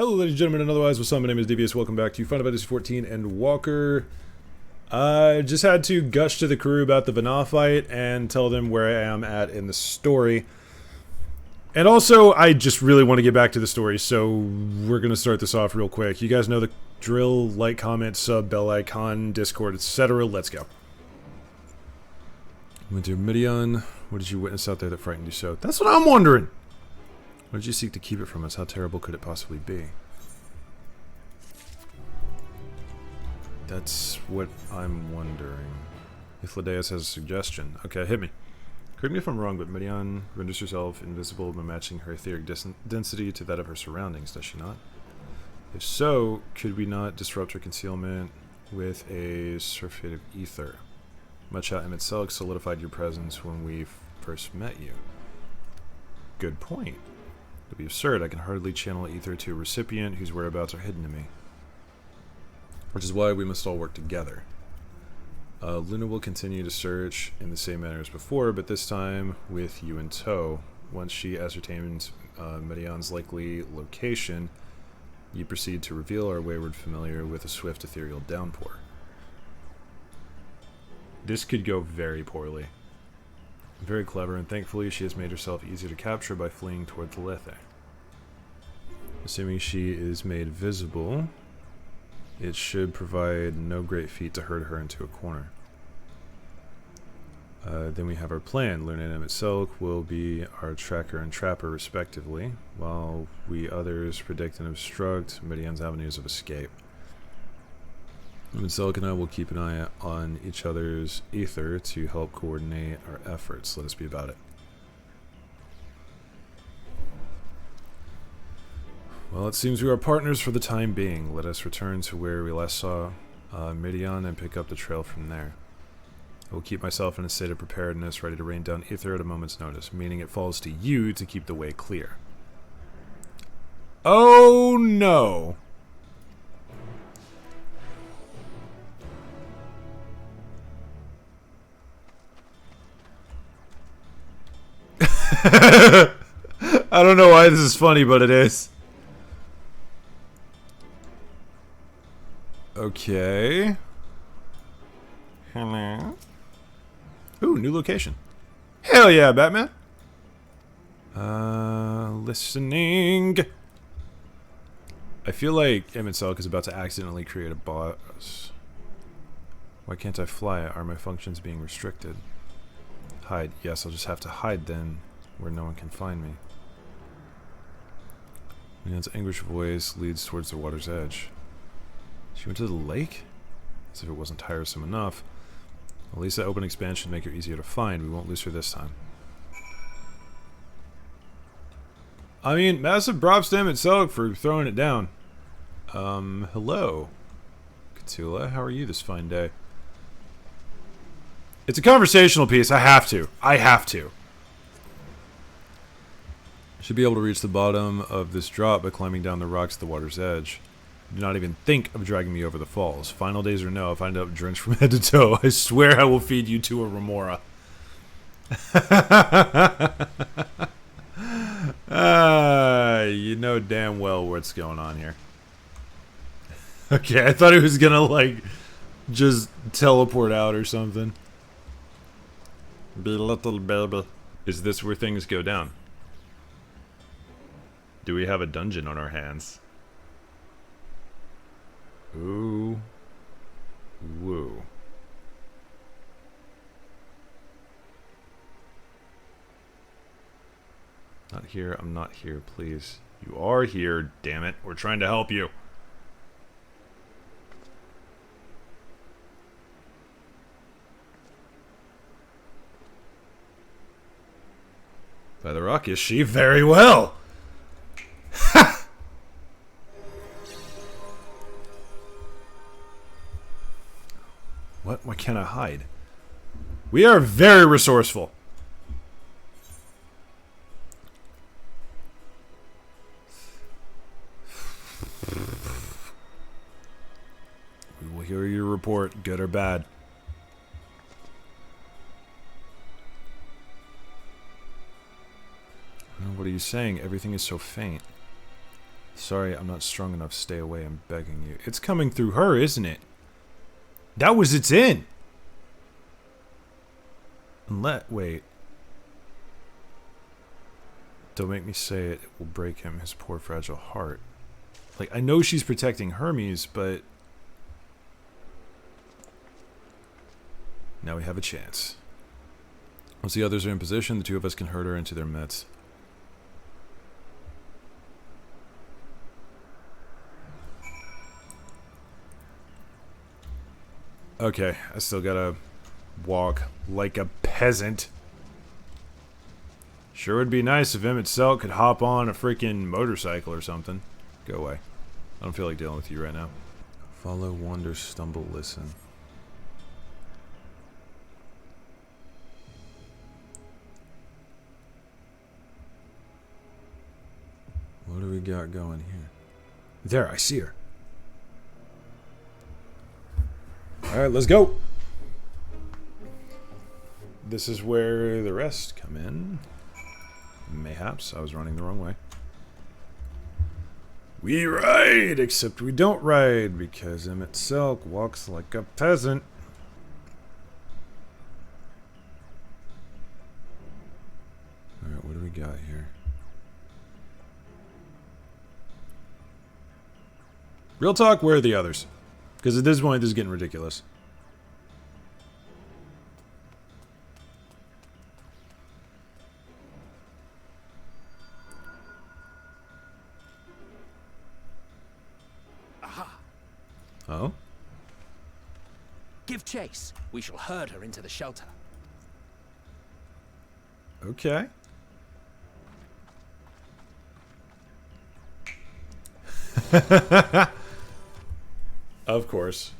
Hello ladies and gentlemen and otherwise, what's up? My name is Devious. Welcome back to Final Fantasy XIV Endwalker. I just had to gush to the crew about the Vana fight and tell them where I am at in the story. And also, I just really want to get back to the story, so we're going to start this off real quick. You guys know the drill: like, comment, sub, bell icon, Discord, etc. Let's go. Went to Midian. What did you witness out there that frightened you so? That's what I'm wondering! What did you seek to keep it from us? How terrible could it possibly be? That's what I'm wondering. If Ladeus has a suggestion. Okay, hit me. Correct me if I'm wrong, but Midian renders herself invisible by matching her etheric density to that of her surroundings, does she not? If so, could we not disrupt her concealment with a surfeit of ether? Much how Emet solidified your presence when we first met you. Good point. It'd be absurd. I can hardly channel ether to a recipient whose whereabouts are hidden to me. Which is why we must all work together. Luna will continue to search in the same manner as before, but this time with you in tow. Once she ascertains Midian's likely location, you proceed to reveal our wayward familiar with a swift ethereal downpour. This could go very poorly. Very clever, and thankfully she has made herself easier to capture by fleeing toward the Lethe. Assuming she is made visible, it should provide no great feat to herd her into a corner. Then we have our plan. Luna and Emet will be our tracker and trapper respectively, while we others predict and obstruct Midian's avenues of escape. Emet and I will keep an eye on each other's ether to help coordinate our efforts. Let us be about it. Well, it seems we are partners for the time being. Let us return to where we last saw Midian and pick up the trail from there. I will keep myself in a state of preparedness, ready to rain down ether at a moment's notice, meaning it falls to you to keep the way clear. Oh no! I don't know why this is funny, but it is. Okay. Hello. Ooh, new location. Hell yeah, Batman. Listening. I feel like Emet is about to accidentally create a boss. Why can't I fly? Are my functions being restricted? Hide. Yes, I'll just have to hide then, where no one can find me. Midian's anguished voice leads towards the water's edge. She went to the lake? As if it wasn't tiresome enough. At least that open expansion should make her easier to find. We won't lose her this time. I mean, massive props to Emet for throwing it down. Hello. Katula, how are you this fine day? It's a conversational piece. I have to. Should be able to reach the bottom of this drop by climbing down the rocks at the water's edge. Do not even think of dragging me over the falls. Final days or no, if I end up drenched from head to toe, I swear I will feed you to a remora. You know damn well what's going on here. Okay, I thought he was gonna, like, just teleport out or something. Be little baby. Is this where things go down? Do we have a dungeon on our hands? Ooh. Woo. Not here, I'm not here, please. You are here, damn it. We're trying to help you. By the rock, is she? Very well! Ha! What? Why can't I hide? We are very resourceful. We will hear your report, good or bad. What are you saying? Everything is so faint. Sorry, I'm not strong enough. Stay away. I'm begging you. It's coming through her, isn't it? That was its in. Wait. Don't make me say it. It will break him. His poor fragile heart. Like, I know she's protecting Hermes, but now we have a chance. Once the others are in position, the two of us can herd her into their midst. Okay, I still gotta walk like a peasant. Sure would be nice if Emmett Selk could hop on a freaking motorcycle or something. Go away. I don't feel like dealing with you right now. Follow, wander, stumble, listen. What do we got going here? There, I see her. Alright, let's go. This is where the rest come in. Mayhaps I was running the wrong way. We ride, except we don't ride because Emmett Selk walks like a peasant. Alright, what do we got here? Real talk, where are the others? Because at this point, this is getting ridiculous. Aha! Oh? Give chase. We shall herd her into the shelter. Okay. Of course.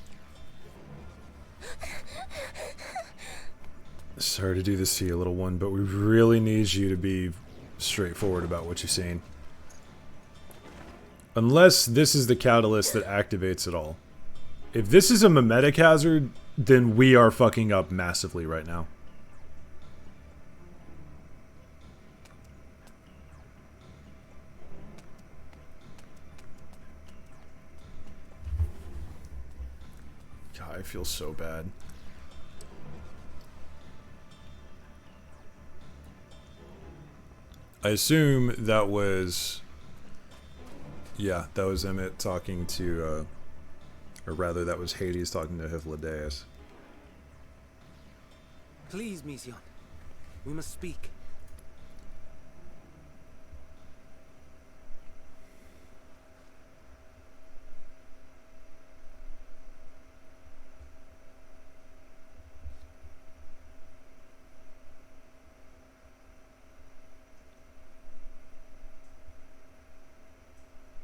Sorry to do this to you, little one, but we really need you to be straightforward about what you're saying. Unless this is the catalyst that activates it all. If this is a mimetic hazard, then we are fucking up massively right now. God, I feel so bad. I assume that was... Yeah, that was Emmett talking to, or rather that was Hades talking to Hyperion. Please, Mission. We must speak.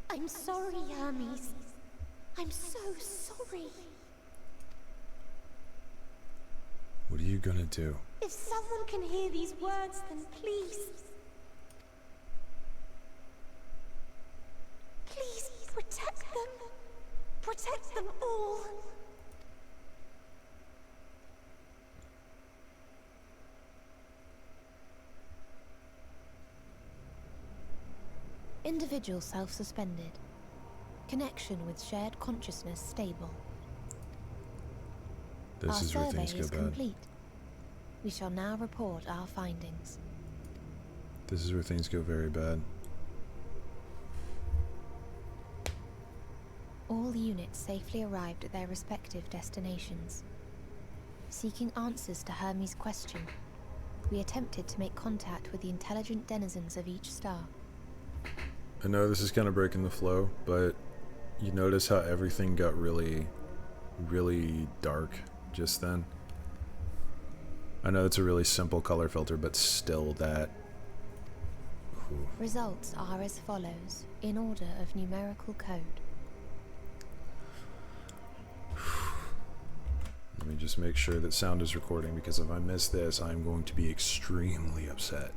I'm sorry, Hermes. I'm so sorry. What are you gonna do? If someone can hear these words, then please... Please protect them. Protect them all. Individual self-suspended. Connection with shared consciousness stable. This is where Our survey things is go bad. complete. We shall now report our findings. This is where things go very bad. All units safely arrived at their respective destinations. Seeking answers to Hermes' question, we attempted to make contact with the intelligent denizens of each star. I know this is kind of breaking the flow, but you notice how everything got really, really dark just then? I know it's a really simple color filter, but still that... Ooh. Results are as follows, in order of numerical code. Let me just make sure that sound is recording, because if I miss this, I'm going to be extremely upset.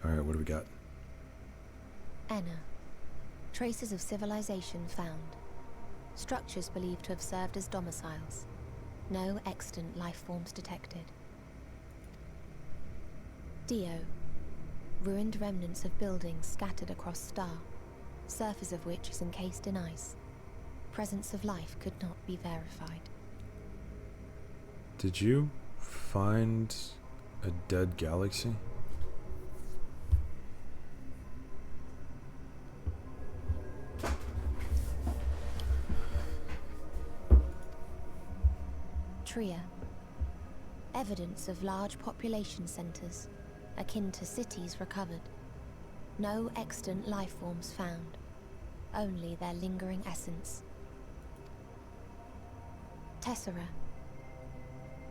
Alright, what do we got? Enna. Traces of civilization found. Structures believed to have served as domiciles. No extant life forms detected. Dio. Ruined remnants of buildings scattered across Star, surface of which is encased in ice. Presence of life could not be verified. Did you find a dead galaxy? Tria. Evidence of large population centers, akin to cities, recovered. No extant life forms found, only their lingering essence. Tessera.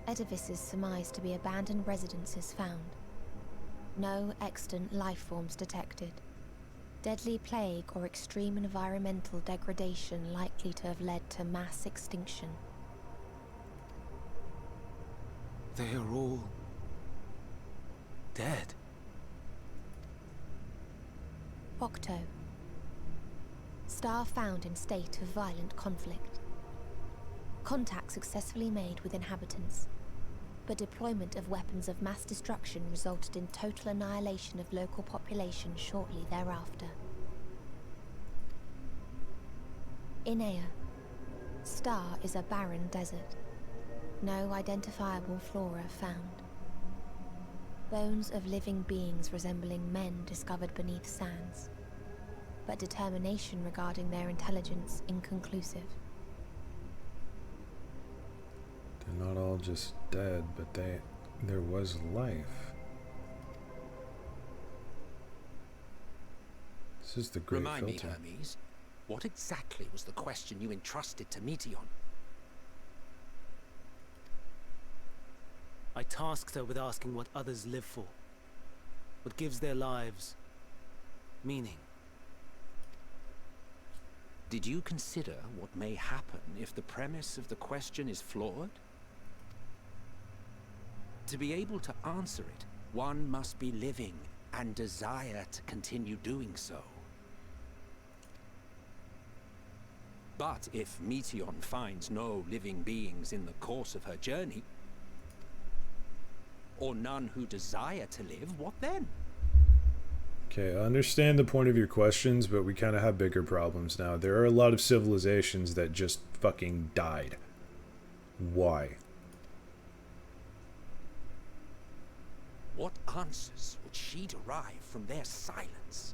Edifices surmised to be abandoned residences found. No extant life forms detected. Deadly plague or extreme environmental degradation likely to have led to mass extinction. They are all dead. Octo. Star found in state of violent conflict. Contact successfully made with inhabitants, but deployment of weapons of mass destruction resulted in total annihilation of local population shortly thereafter. Inea. Star is a barren desert. No identifiable flora found. Bones of living beings resembling men discovered beneath sands, but determination regarding their intelligence inconclusive. They're not all just dead, but there was life. This is the great Remind filter. me, Hermes, what exactly was the question you entrusted to Meteon? I tasked her with asking what others live for. What gives their lives meaning. Did you consider what may happen if the premise of the question is flawed? To be able to answer it, one must be living and desire to continue doing so. But if Meteon finds no living beings in the course of her journey, or none who desire to live, what then? Okay, I understand the point of your questions, but we kind of have bigger problems now. There are a lot of civilizations that just fucking died. Why? What answers would she derive from their silence?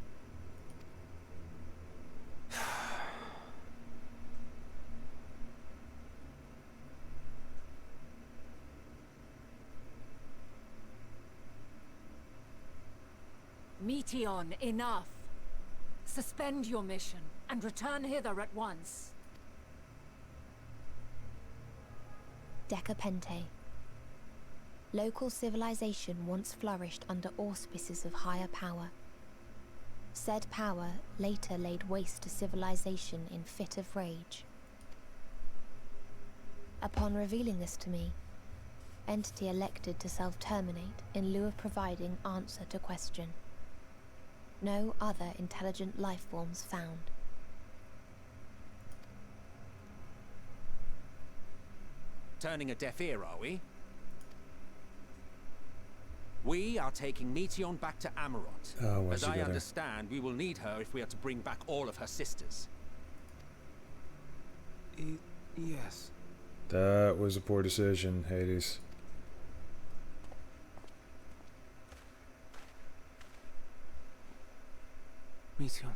Meteon, enough! Suspend your mission and return hither at once. Decapente. Local civilization once flourished under auspices of higher power. Said power later laid waste to civilization in fit of rage. Upon revealing this to me, entity elected to self-terminate in lieu of providing answer to question. No other intelligent life forms found. Turning a deaf ear, are we? We are taking Meteon back to Amarot. Oh, As what's I he understand, we will need her if we are to bring back all of her sisters. Yes. That was a poor decision, Hades. Meteon.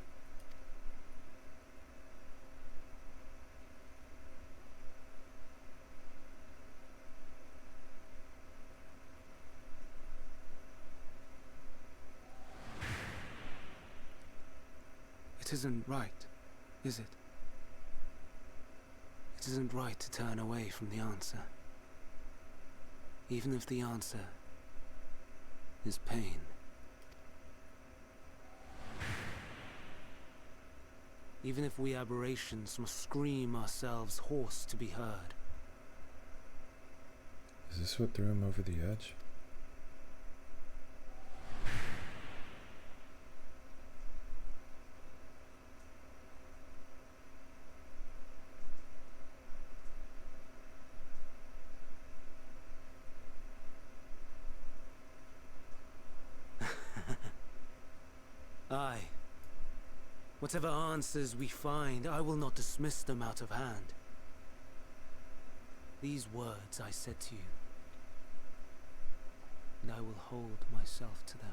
It isn't right, is it? It isn't right to turn away from the answer. Even if the answer is pain. Even if we aberrations must scream ourselves hoarse to be heard. Is this what threw him over the edge? Whatever answers we find, I will not dismiss them out of hand. These words I said to you, and I will hold myself to them.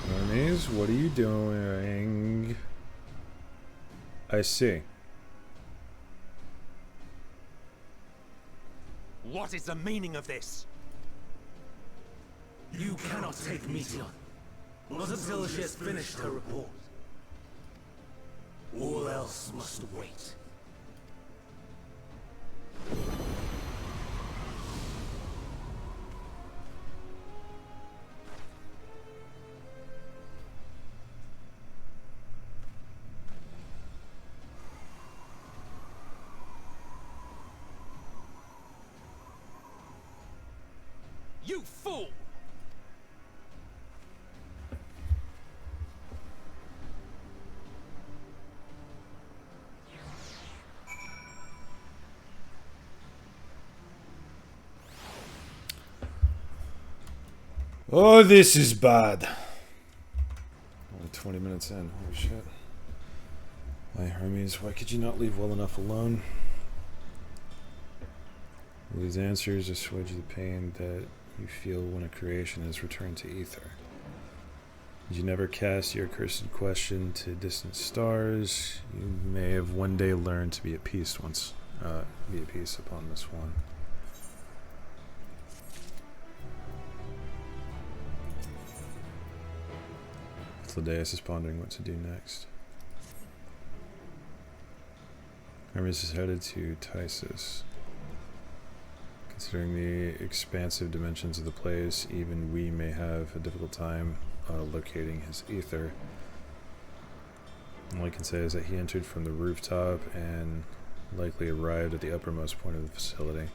Hermes, what are you doing? I see. What is the meaning of this? You cannot take Meteon, not until she has finished her report. All else must wait. You fool! Oh, this is bad. Only 20 minutes in. Holy shit. My Hermes, why could you not leave well enough alone? Will these answers assuage the pain that you feel when a creation is returned to ether? Did you never cast your accursed question to distant stars? You may have one day learned to be at peace upon this one. Ktisis is pondering what to do next. Hermes is headed to Ktisis. Considering the expansive dimensions of the place, even we may have a difficult time locating his ether. All I can say is that he entered from the rooftop and likely arrived at the uppermost point of the facility.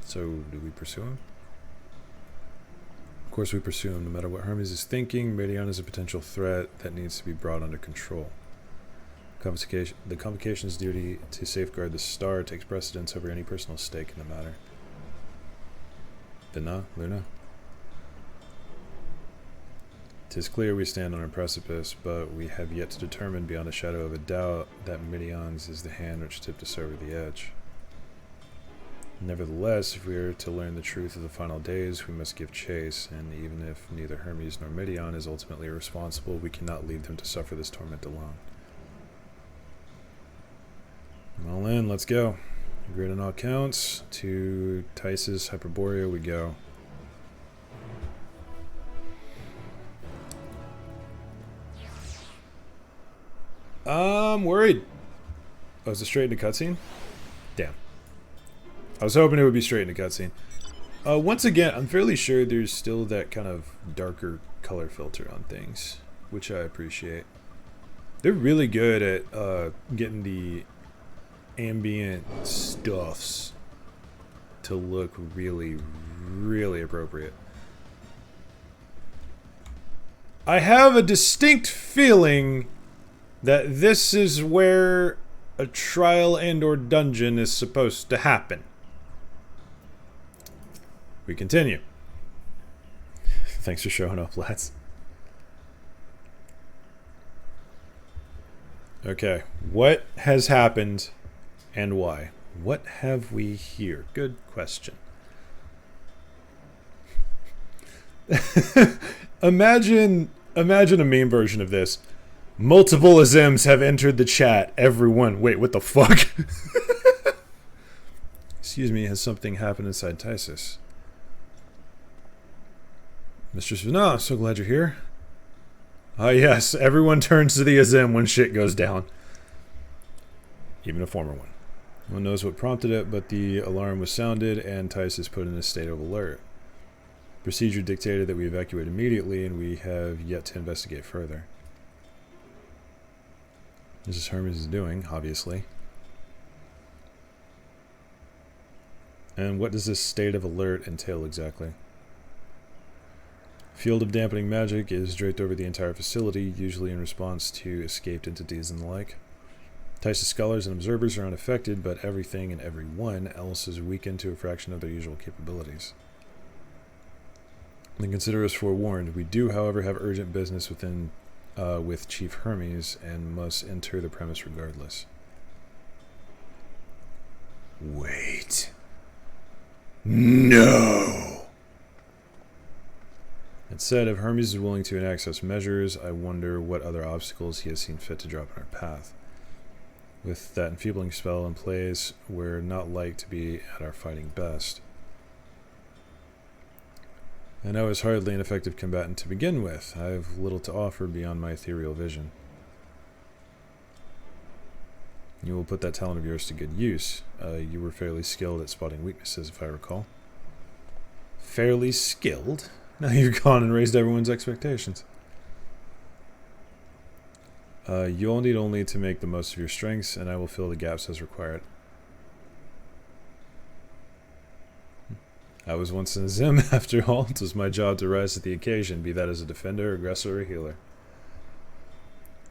So, do we pursue him? Of course we pursue him. No matter what Hermes is thinking, Meteon is a potential threat that needs to be brought under control. The Convocation's duty to safeguard the star takes precedence over any personal stake in the matter. Dina, Luna? 'Tis clear we stand on a precipice, but we have yet to determine beyond a shadow of a doubt that Meteon's is the hand which tipped us over the edge. Nevertheless, if we are to learn the truth of the final days, we must give chase, and even if neither Hermes nor Meteon is ultimately responsible, we cannot leave them to suffer this torment alone. All in, let's go. Great on all counts. To Ktisis, Hyperboreia we go. I'm worried. Oh, is it straight into cutscene? Damn. I was hoping it would be straight into cutscene. Once again, I'm fairly sure there's still that kind of darker color filter on things, which I appreciate. They're really good at getting the ambient stuffs to look really, really appropriate. I have a distinct feeling that this is where a trial and/or dungeon is supposed to happen. We continue. Thanks for showing up, lads. Okay, what has happened and why? What have we here? Good question. Imagine a meme version of this. Multiple Azims have entered the chat. Everyone, wait, what the fuck? Excuse me, has something happened inside Ktisis? Mistress Vina, so glad you're here. Ah yes, everyone turns to the Azim when shit goes down. Even a former one. No one knows what prompted it, but the alarm was sounded and Ktisis put in a state of alert. Procedure dictated that we evacuate immediately, and we have yet to investigate further. This is Hermes is doing, obviously. And what does this state of alert entail exactly? Field of dampening magic is draped over the entire facility, usually in response to escaped entities and the like. Ktisis scholars and observers are unaffected, but everything and everyone else is weakened to a fraction of their usual capabilities. Then consider us forewarned. We do, however, have urgent business with Chief Hermes and must enter the premise regardless. Wait. No! It said, if Hermes is willing to enact such measures, I wonder what other obstacles he has seen fit to drop in our path. With that enfeebling spell in place, we're not like to be at our fighting best. I know it's hardly an effective combatant to begin with. I have little to offer beyond my ethereal vision. You will put that talent of yours to good use. You were fairly skilled at spotting weaknesses, if I recall. Fairly skilled? Now you've gone and raised everyone's expectations. You'll need only to make the most of your strengths, and I will fill the gaps as required. I was once in a Zim, after all. It was my job to rise to the occasion, be that as a defender, aggressor, or healer.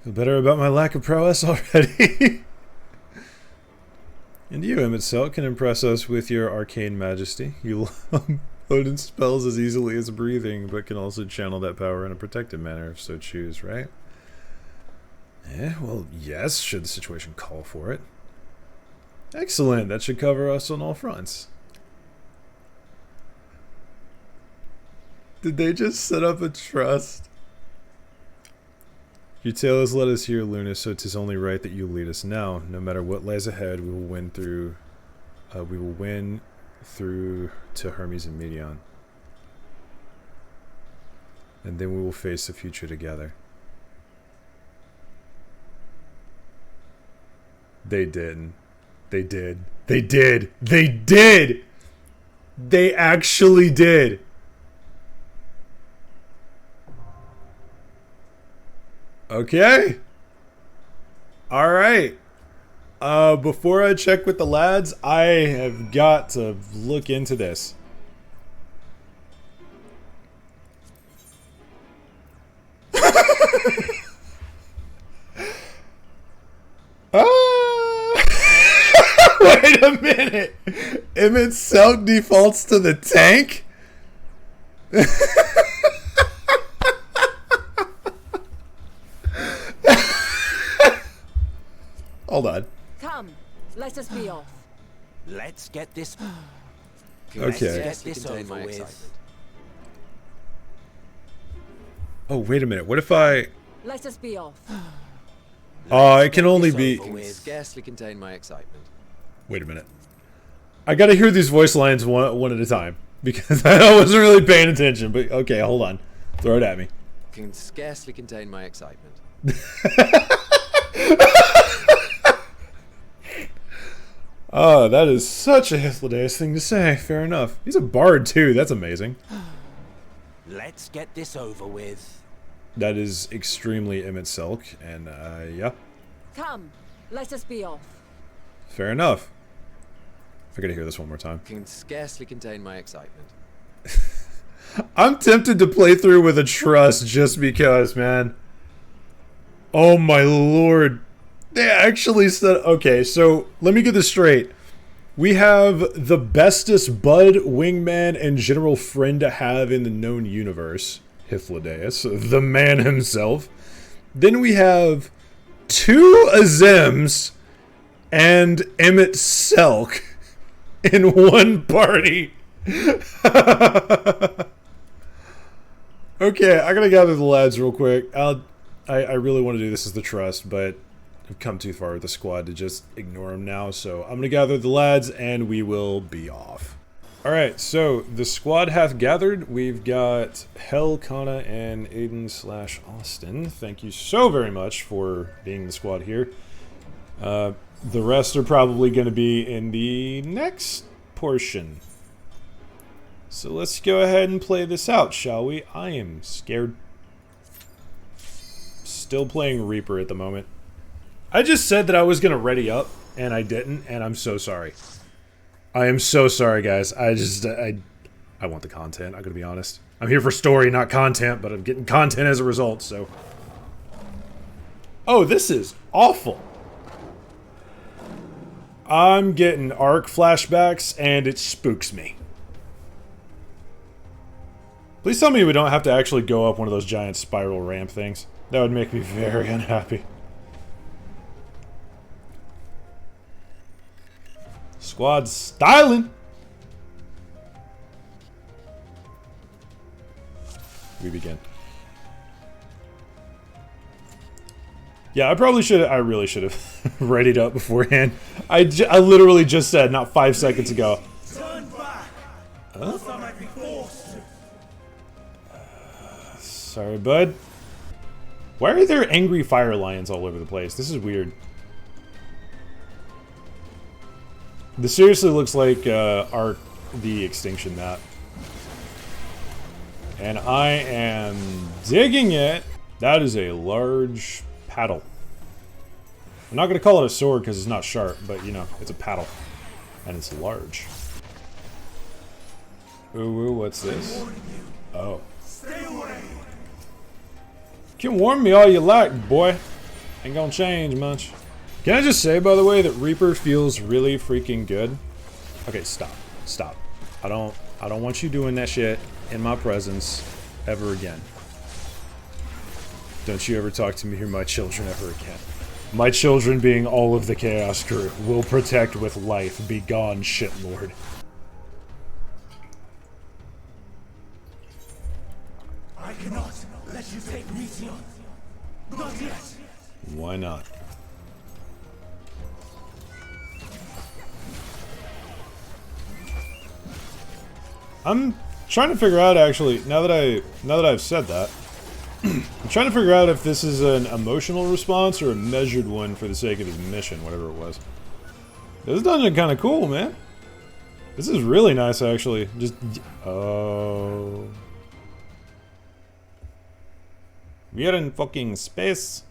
Feel better about my lack of prowess already. And you, Emet can impress us with your arcane majesty. You Odin's spells as easily as breathing, but can also channel that power in a protected manner, if so choose, right? Well, yes, should the situation call for it. Excellent, that should cover us on all fronts. Did they just set up a trust? Your tale has led us here, Luna, so 'tis only right that you lead us now. No matter what lies ahead, we will win through to Hermes and Medion. And then we will face the future together. They didn't. They did. They did. They did! They actually did! Okay. Alright. Before I check with the lads, I have got to look into this. Wait a minute. Emmett Selk defaults to the tank? Hold on. Come, let us be off. Let's get this. Okay. Let's get this over with. Oh, wait a minute. What if I... Let us be off. Oh, it can only be... Can scarcely contain my excitement. Wait a minute. I gotta hear these voice lines one at a time. Because I wasn't really paying attention. But okay, hold on. Throw it at me. Can scarcely contain my excitement. Oh, that is such a Hythlodaeus thing to say. Fair enough. He's a bard too. That's amazing. Let's get this over with. That is extremely Emmett Selk, and yeah. Come, let us be off. Fair enough. I gotta hear this one more time. Can scarcely contain my excitement. I'm tempted to play through with a trust just because, man. Oh my lord. They actually said... Okay, so let me get this straight. We have the bestest bud, wingman, and general friend to have in the known universe. Hythlodaeus, the man himself. Then we have 2 Azims and Emmett Selk in one party. Okay, I gotta gather the lads real quick. I really want to do this as the trust, but I've come too far with the squad to just ignore them now, so I'm gonna gather the lads and we will be off. Alright, so the squad hath gathered. We've got Hel, Kana, and Aiden/Austin. Thank you so very much for being the squad here. The rest are probably going to be in the next portion. So let's go ahead and play this out, shall we? I am scared. Still playing Reaper at the moment. I just said that I was going to ready up, and I didn't, and I'm so sorry. I am so sorry, guys. I want the content, I'm going to be honest. I'm here for story, not content, but I'm getting content as a result, so... Oh, this is awful! I'm getting Ark flashbacks, and it spooks me. Please tell me we don't have to actually go up one of those giant spiral ramp things. That would make me very unhappy. Squad styling! We begin. Yeah, I really should have readied up beforehand. I literally just said, not 5 seconds ago. Turn back. Huh? I might be forced to. Sorry, bud. Why are there angry fire lions all over the place? This is weird. This seriously looks like Ark the Extinction map. And I am digging it. That is a large paddle. I'm not going to call it a sword because it's not sharp, but you know, it's a paddle. And it's large. Ooh, what's this? Oh. Stay away. You can warn me all you like, boy. Ain't gonna change much. Can I just say, by the way, that Reaper feels really freaking good? Okay, stop. Stop. I don't want you doing that shit in my presence ever again. Don't you ever talk to me or my children ever again. My children being all of the Chaos crew will protect with life. Be gone, shitlord. I cannot let you take Meteor. Not yet. Why not? I'm trying to figure out, actually, now that I've said that, I'm trying to figure out if this is an emotional response or a measured one for the sake of his mission, whatever it was. This dungeon kind of cool, man. This is really nice, actually. Just, oh. We are in fucking space.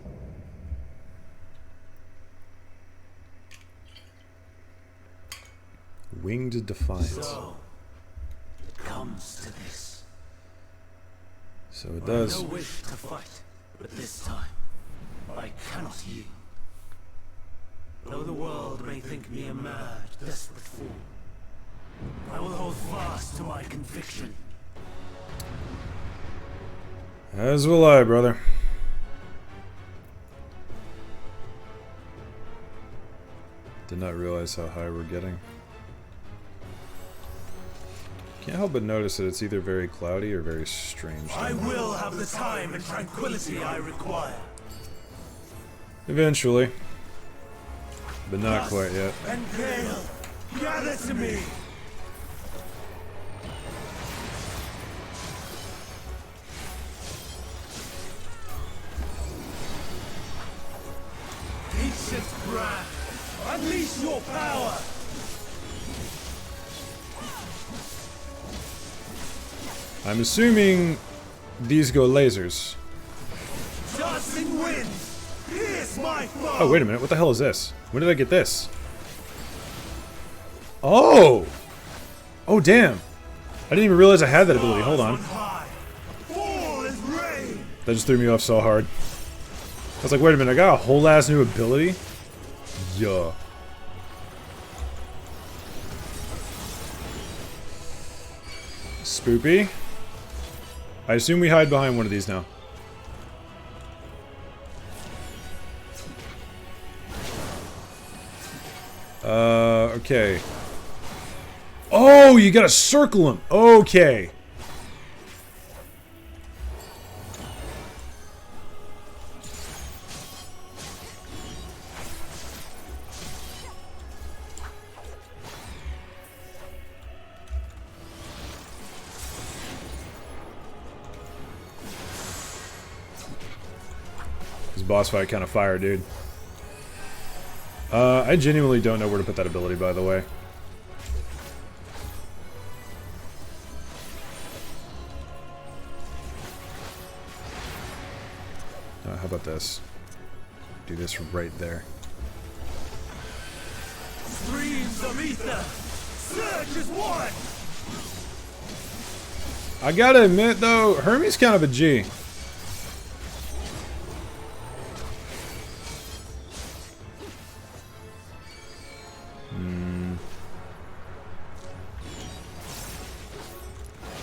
Winged Defiance. So, it comes to this. So it does. No wish to fight, but this time, I cannot yield. Though the world may think me a mad, desperate fool, I will hold fast to my conviction. As will I, brother. Did not realize how high we're getting. Can't help but notice that it's either very cloudy or very strange. I will have the time and tranquility I require. Eventually. But not quite yet. And Gale, gather to me! Ancient brand, unleash your power! I'm assuming these go lasers. Dancing winds, pierce my foe! Oh, wait a minute. What the hell is this? When did I get this? Oh! Oh, damn. I didn't even realize I had that ability. Hold on. Fall as rain! That just threw me off so hard. I was like, wait a minute. I got a whole ass new ability? Yeah. Spoopy. I assume we hide behind one of these now. Okay. Oh, you gotta circle him. Okay. This boss fight kind of fire, dude. I genuinely don't know where to put that ability, by the way. How about this? Do this right there. Streams of ether, surge as one! I gotta admit though, Hermes kind of a G.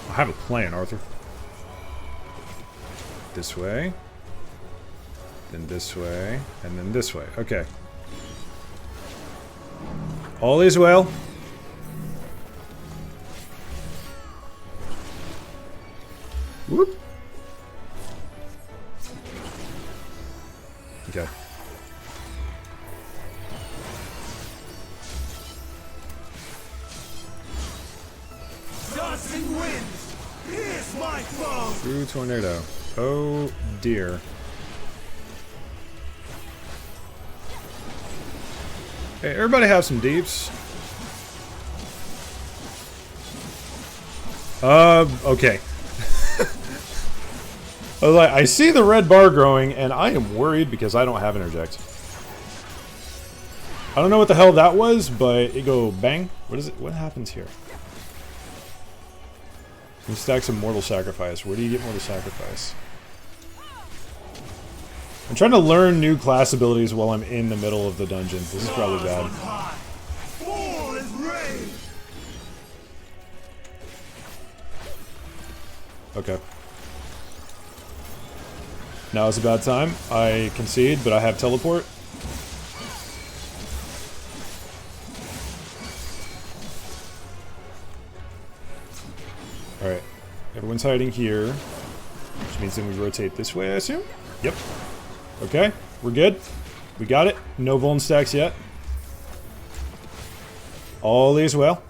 I have a plan, Arthur. This way. Then this way. And then this way. Okay. All is well. Whoop. Okay. Dancing winds, here's my foe. Through tornado. Oh dear. Hey, everybody have some deeps. Okay. I was like, I see the red bar growing, and I am worried because I don't have interject. I don't know what the hell that was, but it go bang. What is it? What happens here? You stack some Mortal Sacrifice. Where do you get Mortal Sacrifice? I'm trying to learn new class abilities while I'm in the middle of the dungeon. This is probably bad. All is rain. Okay. Now is a bad time. I concede, but I have teleport. Alright. Everyone's hiding here. Which means then we rotate this way, I assume? Yep. Okay. We're good. We got it. No vuln stacks yet. All is well.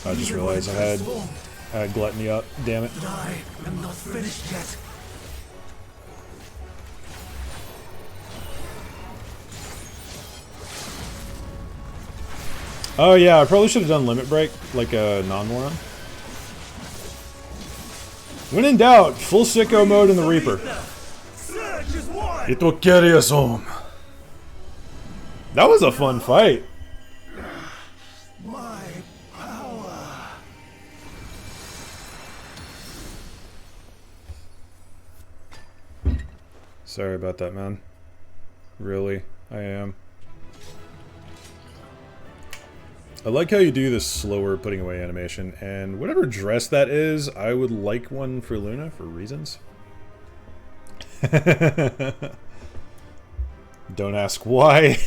I just realized I had gluttony up. Damn it. But I am not finished yet. Oh yeah, I probably should have done limit break like a non-moron. When in doubt, full sicko mode in the Reaper. It will carry us home. That was a fun fight. My power. Sorry about that, man. Really, I am. I like how you do this slower putting away animation, and whatever dress that is, I would like one for Luna for reasons. Don't ask why.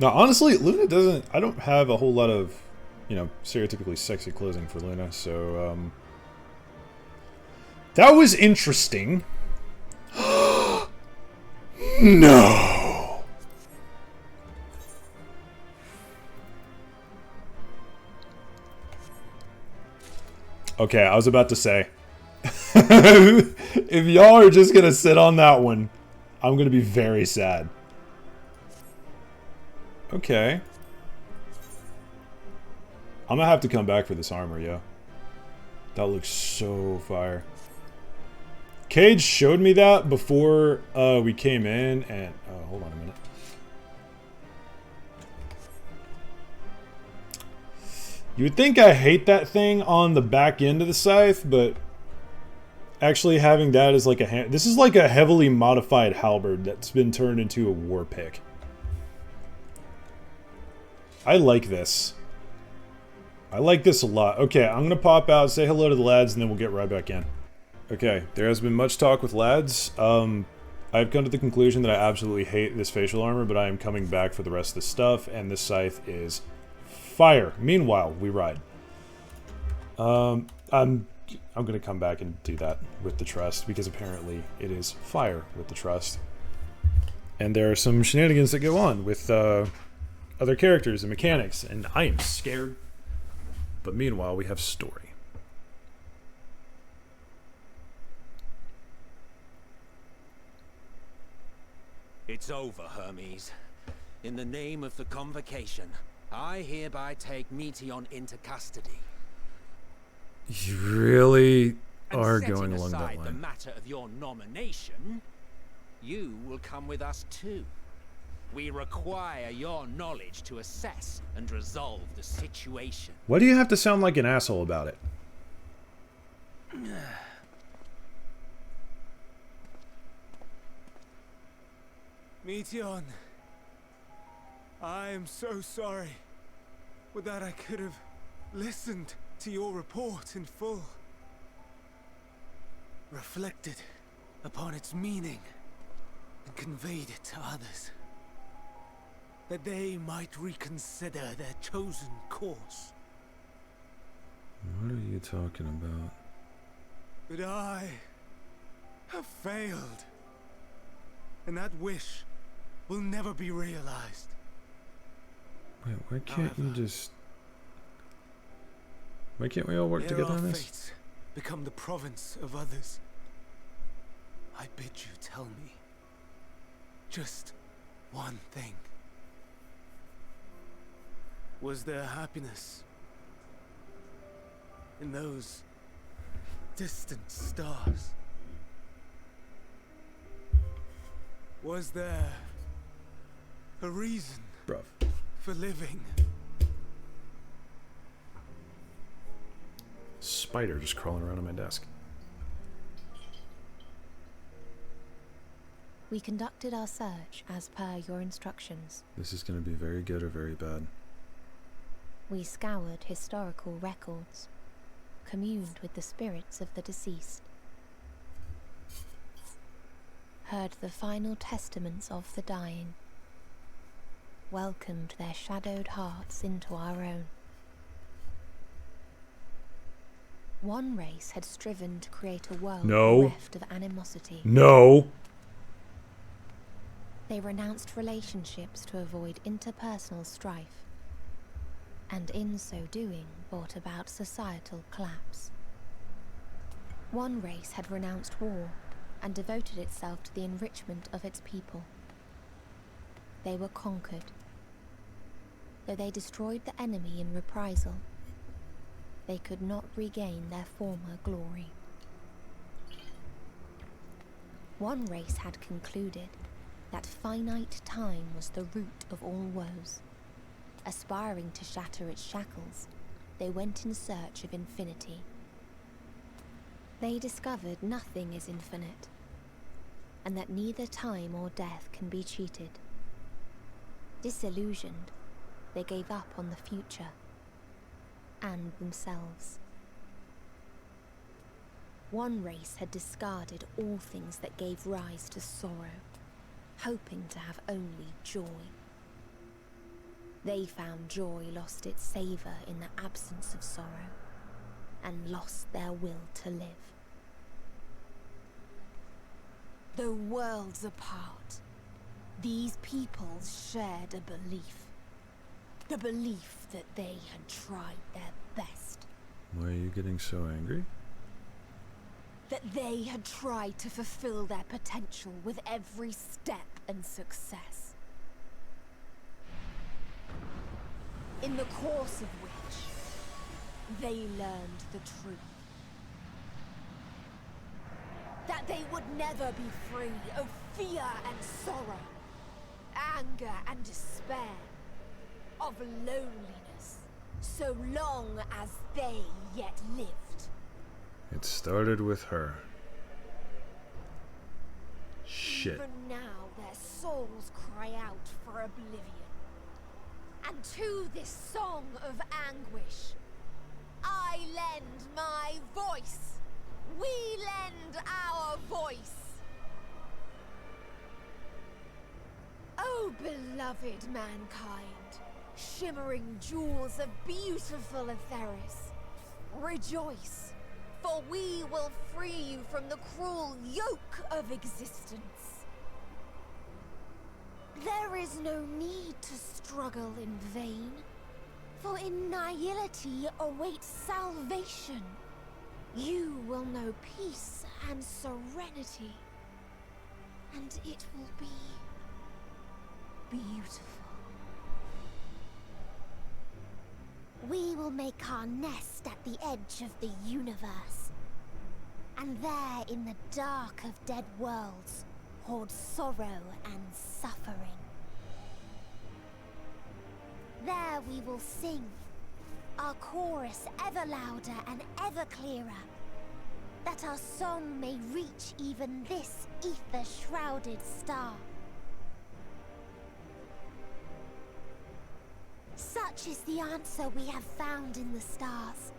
No, honestly, Luna doesn't... I don't have a whole lot of, you know, stereotypically sexy clothing for Luna, so, that was interesting. No! Okay, I was about to say. If y'all are just gonna sit on that one, I'm gonna be very sad. Okay. I'm gonna have to come back for this armor, yo. That looks so fire. Cage showed me that before we came in, and... hold on a minute. You would think I hate that thing on the back end of the scythe, but actually having that as like a... This is like a heavily modified halberd that's been turned into a war pick. I like this. I like this a lot. Okay, I'm going to pop out, say hello to the lads, and then we'll get right back in. Okay, there has been much talk with lads. I've come to the conclusion that I absolutely hate this facial armor, but I am coming back for the rest of the stuff, and this scythe is fire. Meanwhile, we ride. I'm gonna come back and do that with the trust, because apparently it is fire with the trust. And there are some shenanigans that go on with other characters and mechanics, and I am scared. But meanwhile, we have story. It's over, Hermes. In the name of the Convocation, I hereby take Meteon into custody. You really And are setting going along that aside the line. matter of your nomination, you will come with us too. We require your knowledge to assess and resolve the situation. Why do you have to sound like an asshole about it? Meteon, I am so sorry. With that, I could have listened to your report in full, reflected upon its meaning, and conveyed it to others, that they might reconsider their chosen course. What are you talking about? But I have failed, and that wish will never be realized. Wait, why can't you However, just... Why can't we all work ere together our on this? fates become the province of others, I bid you tell me just one thing. Was there happiness in those distant stars? Was there a reason Bruv. for living? Spider just crawling around on my desk. We conducted our search as per your instructions. This is going to be very good or very bad. We scoured historical records, communed with the spirits of the deceased, heard the final testaments of the dying, welcomed their shadowed hearts into our own. One race had striven to create a world bereft of animosity. No! They renounced relationships to avoid interpersonal strife, and in so doing brought about societal collapse. One race had renounced war and devoted itself to the enrichment of its people. They were conquered. Though they destroyed the enemy in reprisal, they could not regain their former glory. One race had concluded that finite time was the root of all woes. Aspiring to shatter its shackles, they went in search of infinity. They discovered nothing is infinite, and that neither time or death can be cheated. Disillusioned, they gave up on the future and themselves. One race had discarded all things that gave rise to sorrow, hoping to have only joy. They found joy lost its savour in the absence of sorrow, and lost their will to live. Though worlds apart, these peoples shared a belief. The belief that they had tried their best. Why are you getting so angry? That they had tried to fulfill their potential with every step and success. In the course of which, they learned the truth. That they would never be free of fear and sorrow, anger and despair, of loneliness, so long as they yet lived. It started with her. Shit. Even now their souls cry out for oblivion. And to this song of anguish, I lend my voice. We lend our voice. Oh, beloved mankind, shimmering jewels of beautiful Etheris, rejoice, for we will free you from the cruel yoke of existence. There is no need to struggle in vain, for in nihility awaits salvation. You will know peace and serenity, and it will be beautiful. We will make our nest at the edge of the universe. And there, in the dark of dead worlds, hoard sorrow and suffering. There we will sing, our chorus ever louder and ever clearer, that our song may reach even this ether-shrouded star. Such is the answer we have found in the stars.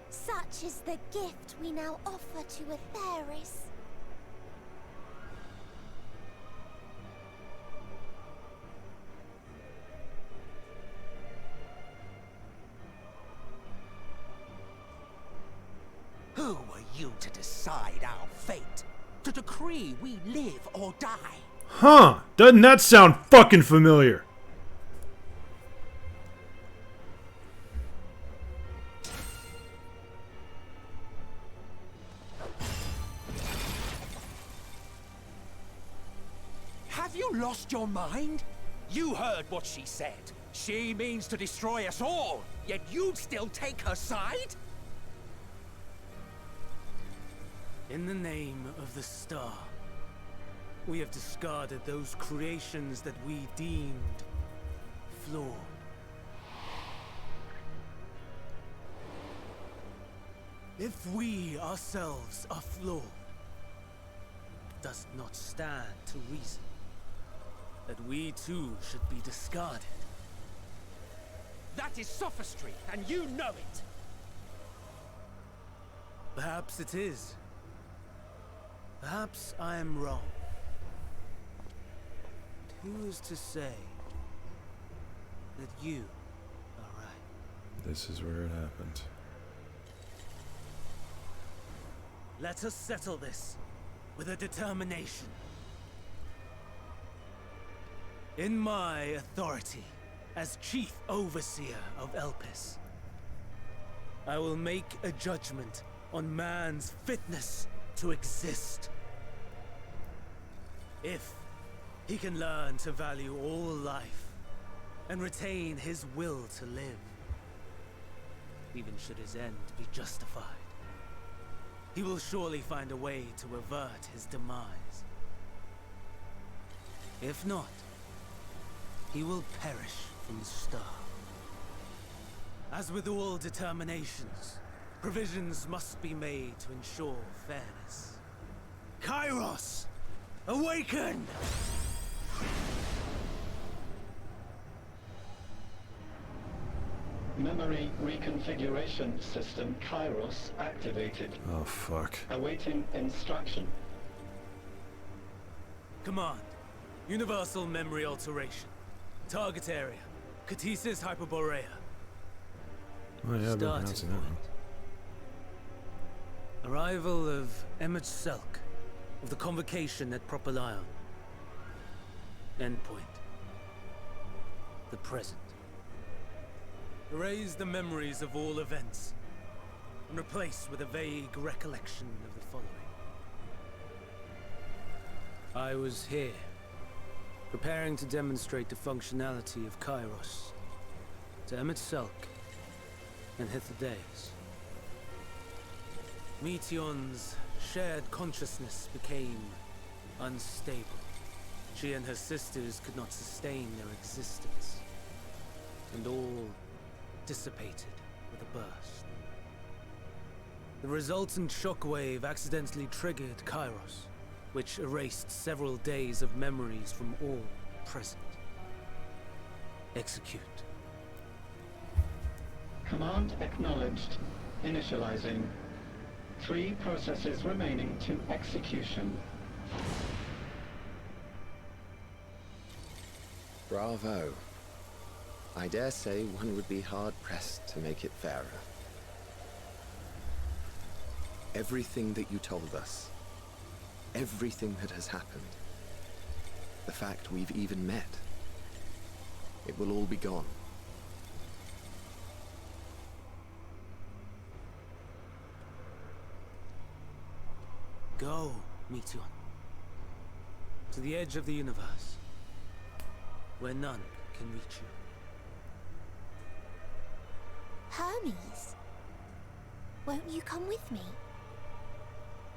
Such is the gift we now offer to Ktisis. Who are you to decide our fate? To decree we live or die? Huh? Doesn't that sound fucking familiar? Have you lost your mind? You heard what she said. She means to destroy us all, yet you'd still take her side? In the name of the star, we have discarded those creations that we deemed flawed. If we ourselves are flawed, does it not stand to reason that we too should be discarded? That is sophistry, and you know it. Perhaps it is. Perhaps I am wrong. But who is to say that you are right? This is where it happened. Let us settle this with a determination. In my authority as Chief Overseer of Elpis, I will make a judgment on man's fitness to exist. If he can learn to value all life and retain his will to live, even should his end be justified, he will surely find a way to avert his demise. If not, he will perish from the start. As with all determinations, provisions must be made to ensure fairness. Kairos! Awaken! Memory reconfiguration system Kairos activated. Oh, fuck. Awaiting instruction. Command. Universal memory alteration. Target area. Ktisis Hyperboreia. Oh, yeah, I've been pronouncing that wrong. Arrival of Emmett Selk of the Convocation at Propylion. Endpoint. The present. Erase the memories of all events and replace with a vague recollection of the following. I was here, preparing to demonstrate the functionality of Kairos to Emmett Selk and Ktisis. Meteon's shared consciousness became unstable. She and her sisters could not sustain their existence, and all dissipated with a burst. The resultant shockwave accidentally triggered Kairos, which erased several days of memories from all present. Execute. Command acknowledged. Initializing. 3 processes remaining to execution. Bravo. I dare say one would be hard-pressed to make it fairer. Everything that you told us, everything that has happened, the fact we've even met, it will all be gone. Go, Meteon. To the edge of the universe, where none can reach you. Hermes, won't you come with me?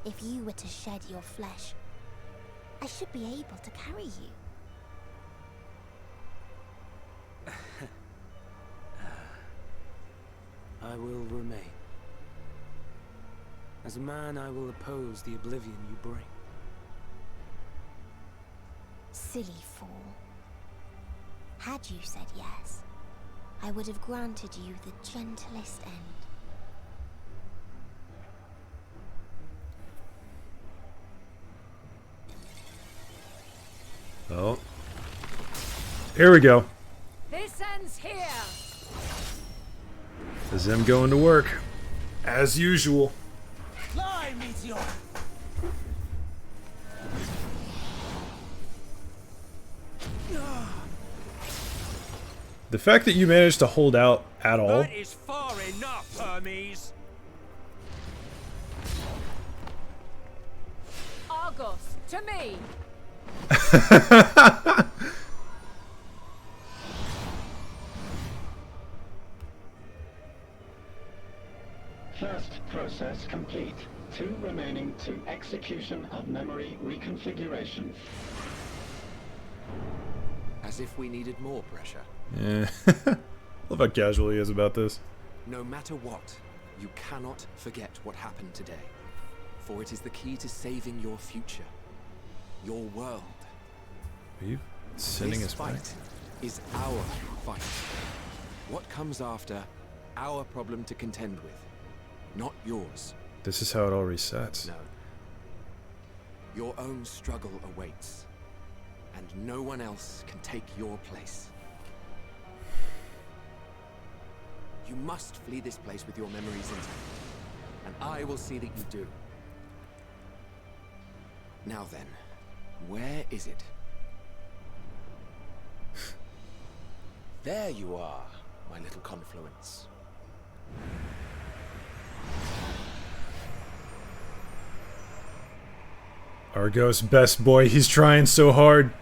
If you were to shed your flesh, I should be able to carry you. I will remain. As a man, I will oppose the oblivion you bring. Silly fool. Had you said yes, I would have granted you the gentlest end. Oh. Here we go. This ends here. Is them going to work. As usual. Fly, Meteor! The fact that you managed to hold out at all. That is far enough, Hermes. Argos, to me. First process complete. 2 remaining to execution of memory reconfiguration. As if we needed more pressure. Yeah. Love how casual he is about this. No matter what, you cannot forget what happened today. For it is the key to saving your future. Your world. Are you sending This us back? fight is our fight. What comes after, our problem to contend with. Not yours. This is how it all resets. No. Your own struggle awaits. And no one else can take your place. You must flee this place with your memories intact. And I will see that you do. Now then, where is it? There you are, my little confluence. Argos, best boy, he's trying so hard.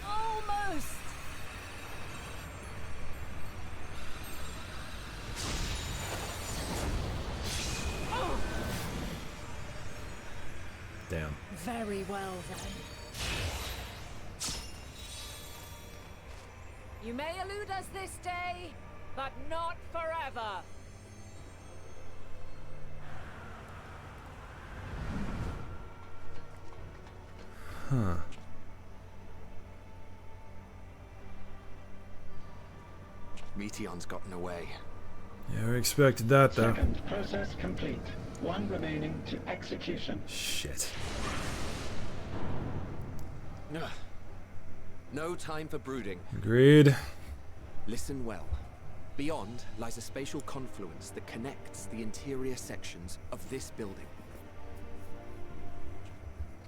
Almost. Damn. Very well then. You may elude us this day, but not forever. Huh. Meteon's gotten away. Yeah, we expected that though. Second process complete. 1 remaining to execution. Shit. Ugh. No time for brooding. Agreed. Listen well. Beyond lies a spatial confluence that connects the interior sections of this building.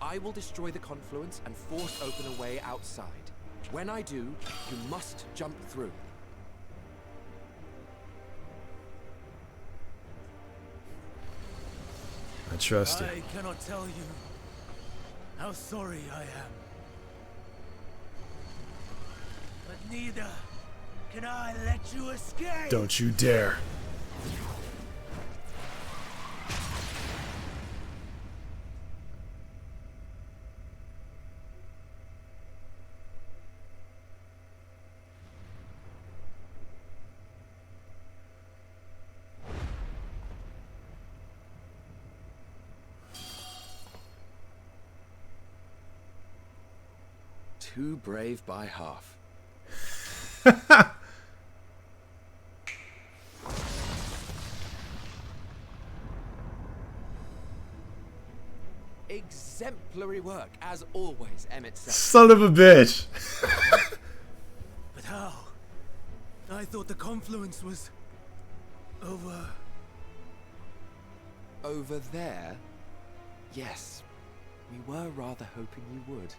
I will destroy the confluence and force open a way outside. When I do, you must jump through. I trust you. I cannot tell you how sorry I am. But neither can I let you escape! Don't you dare. Too brave by half. Exemplary work, as always, Emmett said. Son of a bitch. But how? I thought the confluence was over. Over there? Yes. We were rather hoping you would.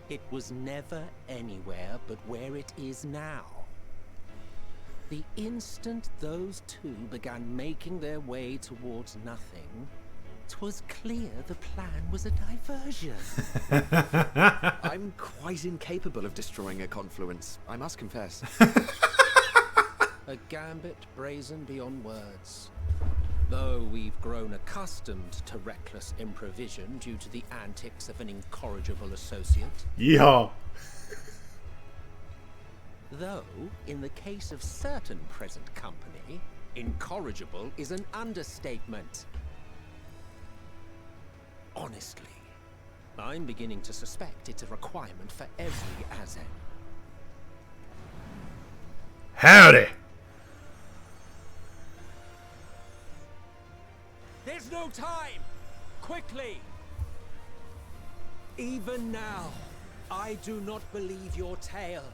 It was never anywhere but where it is now. The instant those two began making their way towards nothing, 'twas clear the plan was a diversion. I'm quite incapable of destroying a confluence, I must confess. A gambit brazen beyond words. Though we've grown accustomed to reckless improvision due to the antics of an incorrigible associate. Yeehaw! Though, in the case of certain present company, incorrigible is an understatement. Honestly, I'm beginning to suspect it's a requirement for every Azen. Howdy! There's no time! Quickly! Even now, I do not believe your tale.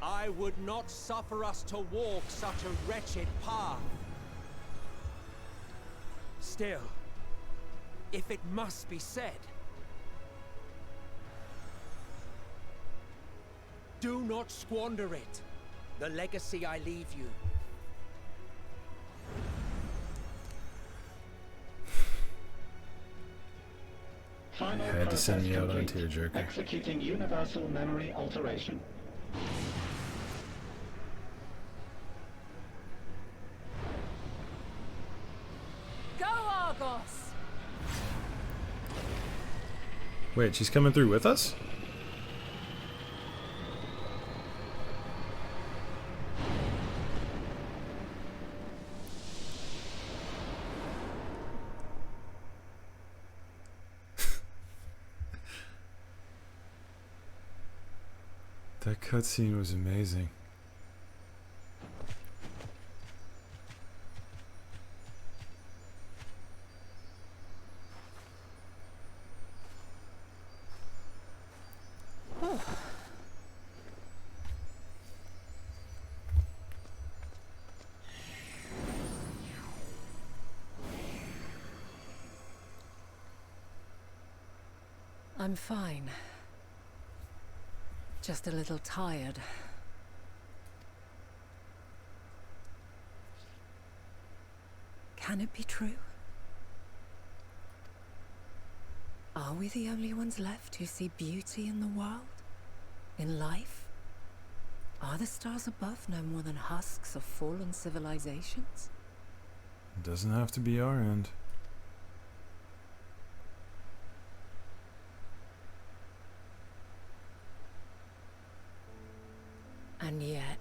I would not suffer us to walk such a wretched path. Still, if it must be said, do not squander it. The legacy I leave you. Final You had to send me process out on complete. tearjerker. Executing universal memory alteration. Go, Argos! Wait, she's coming through with us? That cutscene was amazing. I'm fine. Just a little tired. Can it be true? Are we the only ones left who see beauty in the world? In life? Are the stars above no more than husks of fallen civilizations? It doesn't have to be our end. And yet,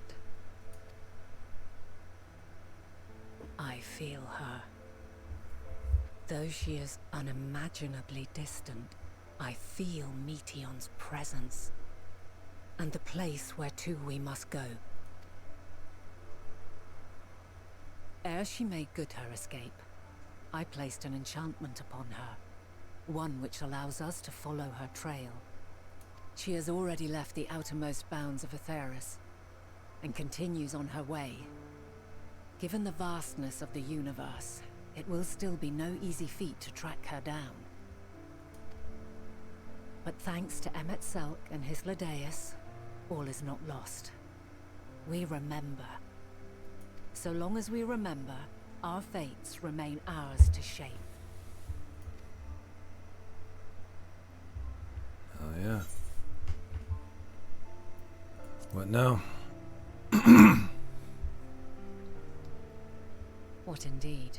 I feel her. Though she is unimaginably distant, I feel Meteion's presence, and the place where to we must go. Ere she made good her escape, I placed an enchantment upon her, one which allows us to follow her trail. She has already left the outermost bounds of Ktisis, and continues on her way. Given the vastness of the universe, it will still be no easy feat to track her down. But thanks to Emmet Selk and his Hyperboreia, all is not lost. We remember. So long as we remember, our fates remain ours to shape. Oh yeah. What now? What indeed?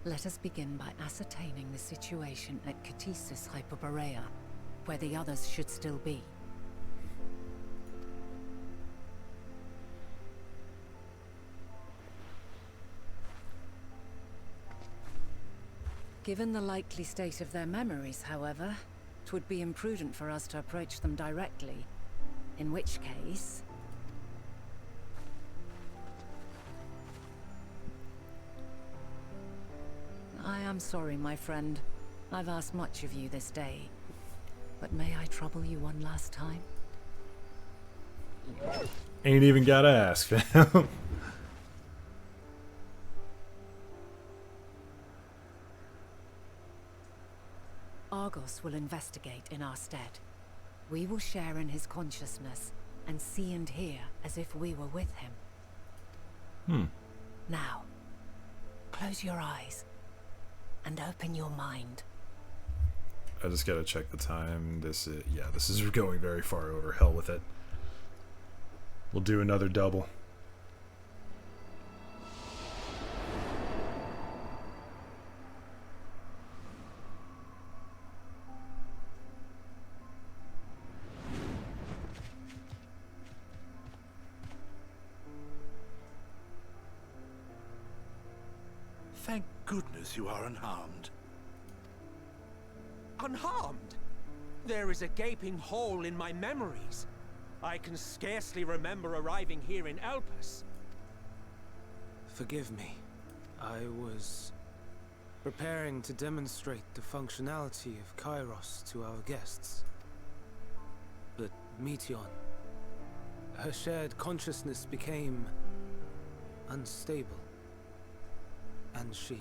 Let us begin by ascertaining the situation at Ktisis Hyperboreia, where the others should still be. Given the likely state of their memories, however, it would be imprudent for us to approach them directly. In which case... I am sorry, my friend. I've asked much of you this day. But may I trouble you one last time? Ain't even gotta ask, fam. Argos will investigate in our stead. We will share in his consciousness and see and hear as if we were with him. Now, close your eyes and open your mind. I just gotta check the time. This is going very far over. Hell with it. We'll do another double. Thank goodness you are unharmed. Unharmed? There is a gaping hole in my memories. I can scarcely remember arriving here in Elpis. Forgive me. I was preparing to demonstrate the functionality of Kairos to our guests. But Meteion, her shared consciousness became unstable. And she...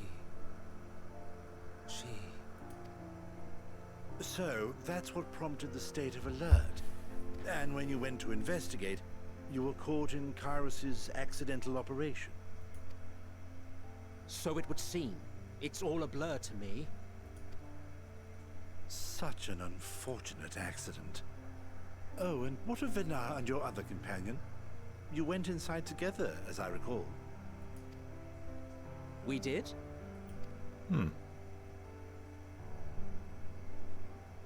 So, that's what prompted the state of alert. And when you went to investigate, you were caught in Kairos' accidental operation. So it would seem. It's all a blur to me. Such an unfortunate accident. Oh, and what of Venar and your other companion? You went inside together, as I recall. We did?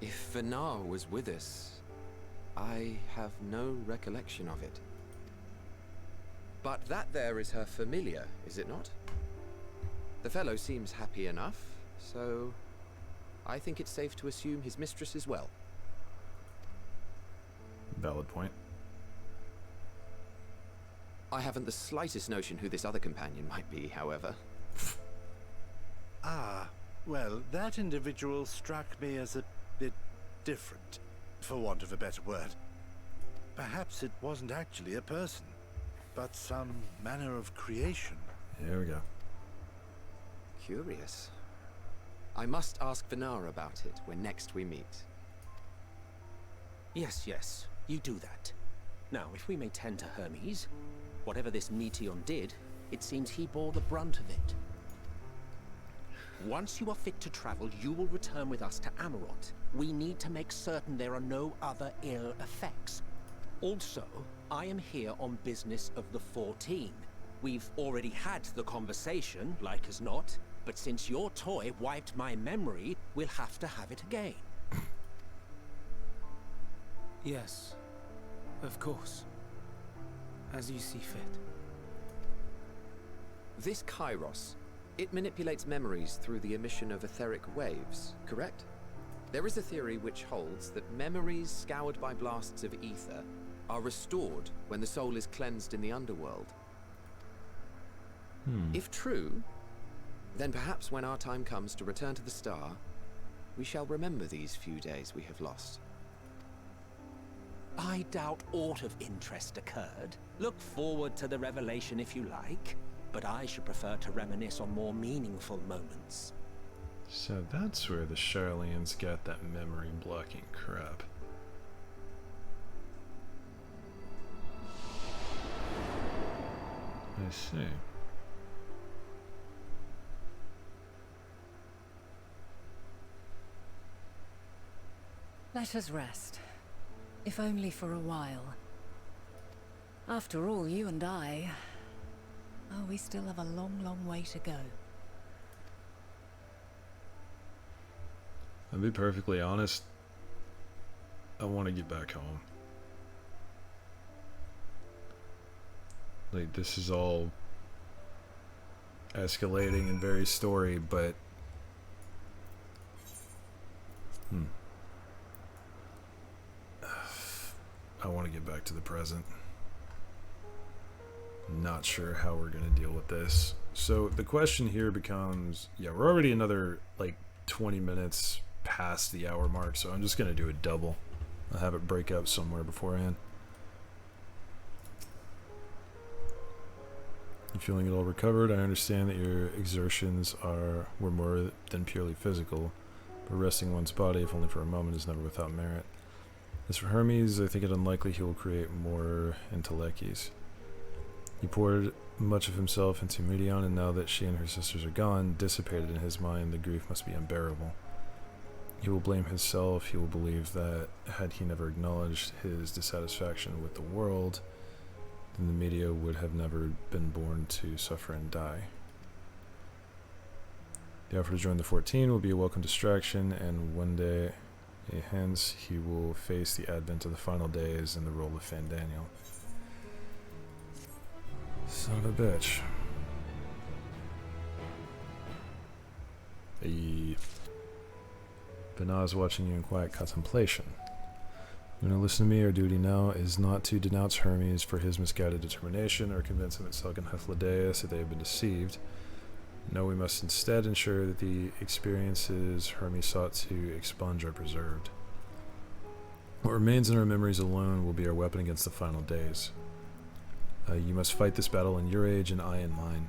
If Venar was with us, I have no recollection of it. But that there is her familiar, is it not? The fellow seems happy enough, so I think it's safe to assume his mistress as well. Valid point. I haven't the slightest notion who this other companion might be, however. Ah, well, that individual struck me as a bit different, for want of a better word. Perhaps it wasn't actually a person, but some manner of creation. Here we go. Curious. I must ask Venar about it when next we meet. Yes, you do that. Now, if we may tend to Hermes, whatever this Meteion did, it seems he bore the brunt of it. Once you are fit to travel, you will return with us to Amarant. We need to make certain there are no other ill effects. Also, I am here on business of the 14. We've already had the conversation, like as not, but since your toy wiped my memory, we'll have to have it again. Yes, of course. As you see fit. This Kairos, it manipulates memories through the emission of etheric waves, correct? There is a theory which holds that memories scoured by blasts of ether are restored when the soul is cleansed in the underworld. If true, then perhaps when our time comes to return to the star, we shall remember these few days we have lost. I doubt aught of interest occurred. Look forward to the revelation if you like, but I should prefer to reminisce on more meaningful moments. So that's where the Charlians got that memory blocking crap. I see. Let us rest, if only for a while. After all, you and I... Oh, we still have a long, long way to go. I'll be perfectly honest, I want to get back home. Like, this is all escalating and very story, but I want to get back to the present. Not sure how we're going to deal with this. So the question here becomes, yeah, we're already another like 20 minutes past the hour mark, so I'm just going to do a double. I'll have it break up somewhere beforehand. You feeling it all recovered? I understand that your exertions were more than purely physical, but resting one's body, if only for a moment, is never without merit. As for Hermes, I think it unlikely he will create more intellecties. He poured much of himself into Medion, and now that she and her sisters are gone, dissipated in his mind, the grief must be unbearable. He will blame himself. He will believe that had he never acknowledged his dissatisfaction with the world, then the media would have never been born to suffer and die. The offer to join the 14 will be a welcome distraction, and one day, hence, he will face the advent of the final days in the role of Fandaniel. Son of a bitch. Benaz is watching you in quiet contemplation. You're going to listen to me. Our duty now is not to denounce Hermes for his misguided determination or convince him that Selk and Hyperboreia that they have been deceived. No, we must instead ensure that the experiences Hermes sought to expunge are preserved. What remains in our memories alone will be our weapon against the final days. You must fight this battle in your age and I in mine.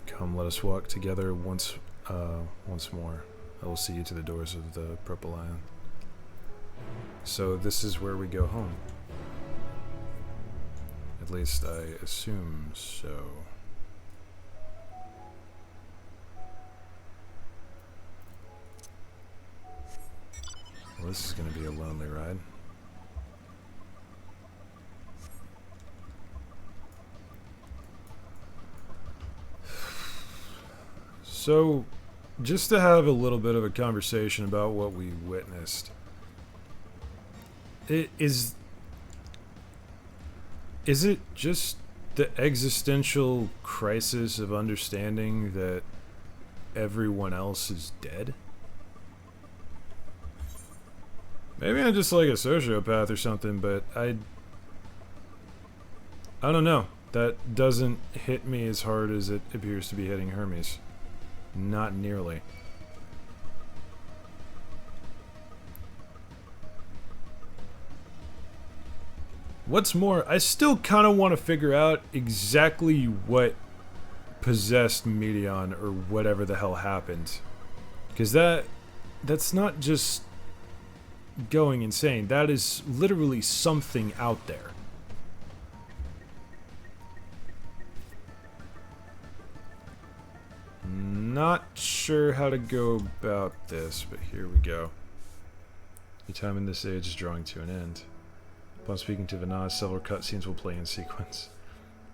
Come, let us walk together once more. I will see you to the doors of the Purple Lion. So this is where we go home. At least I assume so. Well, this is going to be a lonely ride. So, just to have a little bit of a conversation about what we witnessed. Is it just the existential crisis of understanding that everyone else is dead? Maybe I'm just like a sociopath or something, but I don't know. That doesn't hit me as hard as it appears to be hitting Hermes. Not nearly. What's more, I still kind of want to figure out exactly what possessed Medion or whatever the hell happened. Because that's not just going insane. That is literally something out there. Not sure how to go about this, but here we go. Your time in this age is drawing to an end. Upon speaking to Vanaz, several cutscenes will play in sequence.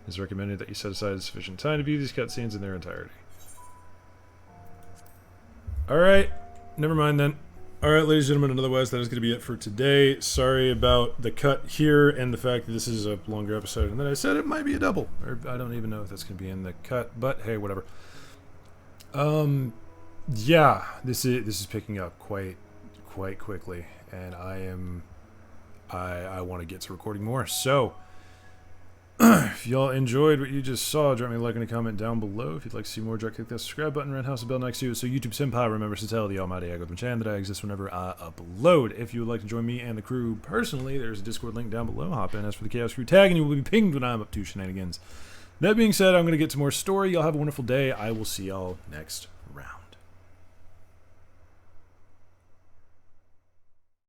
It is recommended that you set aside sufficient time to view these cutscenes in their entirety. Alright, never mind then. Alright, ladies and gentlemen, otherwise that is going to be it for today. Sorry about the cut here and the fact that this is a longer episode. And then I said it might be a double. Or I don't even know if that's going to be in the cut, but hey, whatever. Yeah, this is picking up quite quickly, and I want to get to recording more. So, if y'all enjoyed what you just saw, drop me a like and a comment down below. If you'd like to see more, click that subscribe button, red house, and bell next to it, so YouTube Senpai remembers to tell the almighty algorithm chan that I exist whenever I upload. If you would like to join me and the crew personally, there's a Discord link down below. Hop in, ask for the Chaos Crew tag, and you will be pinged when I'm up to shenanigans. That being said, I'm going to get to more story. Y'all have a wonderful day. I will see y'all next